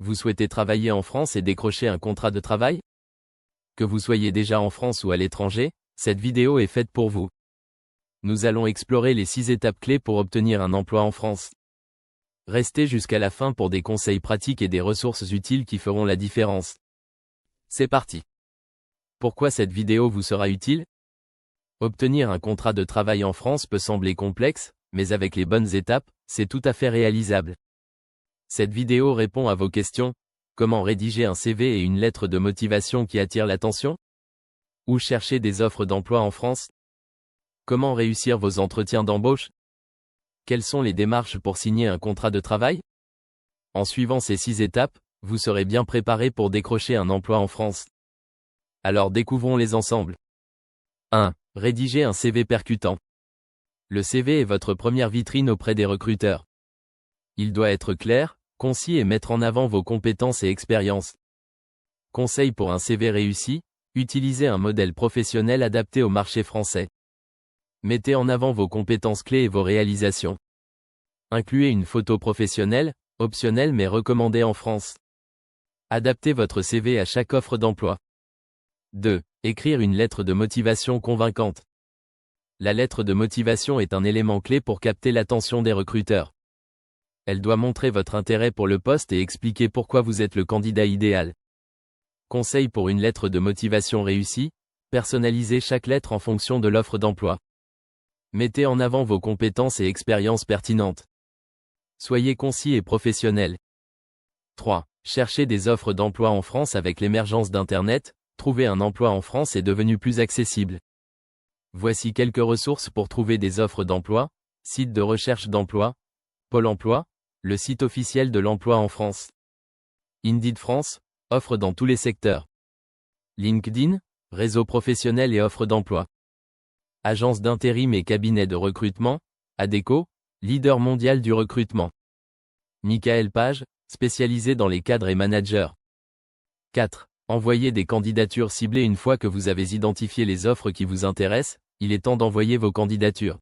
Vous souhaitez travailler en France et décrocher un contrat de travail? Que vous soyez déjà en France ou à l'étranger, cette vidéo est faite pour vous. Nous allons explorer les 6 étapes clés pour obtenir un emploi en France. Restez jusqu'à la fin pour des conseils pratiques et des ressources utiles qui feront la différence. C'est parti. Pourquoi cette vidéo vous sera utile? Obtenir un contrat de travail en France peut sembler complexe, mais avec les bonnes étapes, c'est tout à fait réalisable. Cette vidéo répond à vos questions. Comment rédiger un CV et une lettre de motivation qui attire l'attention? Où chercher des offres d'emploi en France? Comment réussir vos entretiens d'embauche? Quelles sont les démarches pour signer un contrat de travail? En suivant ces 6 étapes, vous serez bien préparé pour décrocher un emploi en France. Alors découvrons-les ensemble. 1. Rédiger un CV percutant. Le CV est votre première vitrine auprès des recruteurs. Il doit être clair, concis et mettre en avant vos compétences et expériences. Conseil pour un CV réussi, utilisez un modèle professionnel adapté au marché français. Mettez en avant vos compétences clés et vos réalisations. Incluez une photo professionnelle, optionnelle mais recommandée en France. Adaptez votre CV à chaque offre d'emploi. 2. Écrire une lettre de motivation convaincante. La lettre de motivation est un élément clé pour capter l'attention des recruteurs. Elle doit montrer votre intérêt pour le poste et expliquer pourquoi vous êtes le candidat idéal. Conseil pour une lettre de motivation réussie, personnalisez chaque lettre en fonction de l'offre d'emploi. Mettez en avant vos compétences et expériences pertinentes. Soyez concis et professionnel. 3. Cherchez des offres d'emploi en France. Avec l'émergence d'Internet, trouver un emploi en France est devenu plus accessible. Voici quelques ressources pour trouver des offres d'emploi. Site de recherche d'emploi, Pôle emploi, le site officiel de l'emploi en France. Indeed France, offre dans tous les secteurs. LinkedIn, réseau professionnel et offres d'emploi. Agence d'intérim et cabinet de recrutement, Adecco, leader mondial du recrutement. Michael Page, spécialisé dans les cadres et managers. 4. Envoyez des candidatures ciblées. Une fois que vous avez identifié les offres qui vous intéressent, il est temps d'envoyer vos candidatures.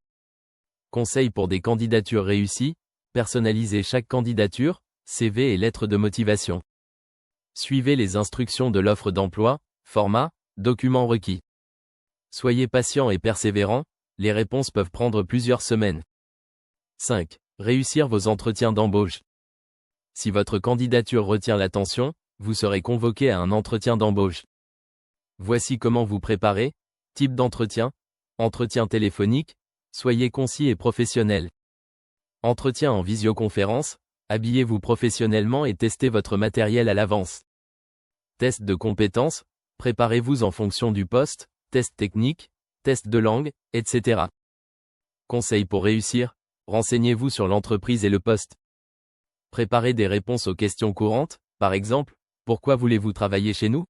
Conseil pour des candidatures réussies, personnalisez chaque candidature, CV et lettre de motivation. Suivez les instructions de l'offre d'emploi, format, documents requis. Soyez patient et persévérant, les réponses peuvent prendre plusieurs semaines. 5. Réussir vos entretiens d'embauche. Si votre candidature retient l'attention, vous serez convoqué à un entretien d'embauche. Voici comment vous préparer. Type d'entretien. Entretien téléphonique. Soyez concis et professionnel. Entretien en visioconférence. Habillez-vous professionnellement et testez votre matériel à l'avance. Test de compétences. Préparez-vous en fonction du poste. Test technique, test de langue, etc. Conseil pour réussir, renseignez-vous sur l'entreprise et le poste. Préparez des réponses aux questions courantes, par exemple, pourquoi voulez-vous travailler chez nous?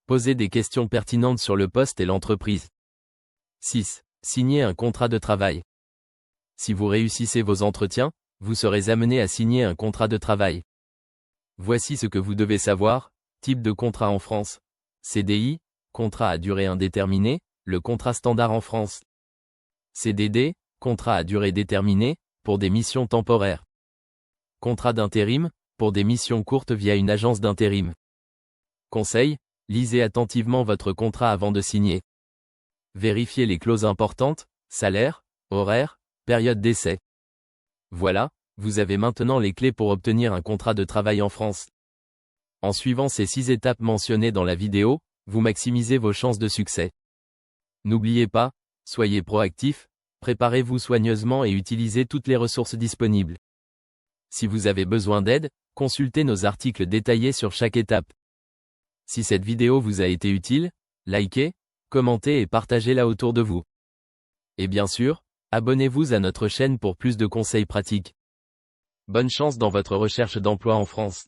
Posez des questions pertinentes sur le poste et l'entreprise. 6. Signez un contrat de travail. Si vous réussissez vos entretiens, vous serez amené à signer un contrat de travail. Voici ce que vous devez savoir. Type de contrat en France. CDI, contrat à durée indéterminée, le contrat standard en France. CDD, contrat à durée déterminée, pour des missions temporaires. Contrat d'intérim, pour des missions courtes via une agence d'intérim. Conseil, lisez attentivement votre contrat avant de signer. Vérifiez les clauses importantes, salaire, horaire, période d'essai. Voilà, vous avez maintenant les clés pour obtenir un contrat de travail en France. En suivant ces 6 étapes mentionnées dans la vidéo, vous maximisez vos chances de succès. N'oubliez pas, soyez proactif, préparez-vous soigneusement et utilisez toutes les ressources disponibles. Si vous avez besoin d'aide, consultez nos articles détaillés sur chaque étape. Si cette vidéo vous a été utile, likez, commentez et partagez-la autour de vous. Et bien sûr, abonnez-vous à notre chaîne pour plus de conseils pratiques. Bonne chance dans votre recherche d'emploi en France.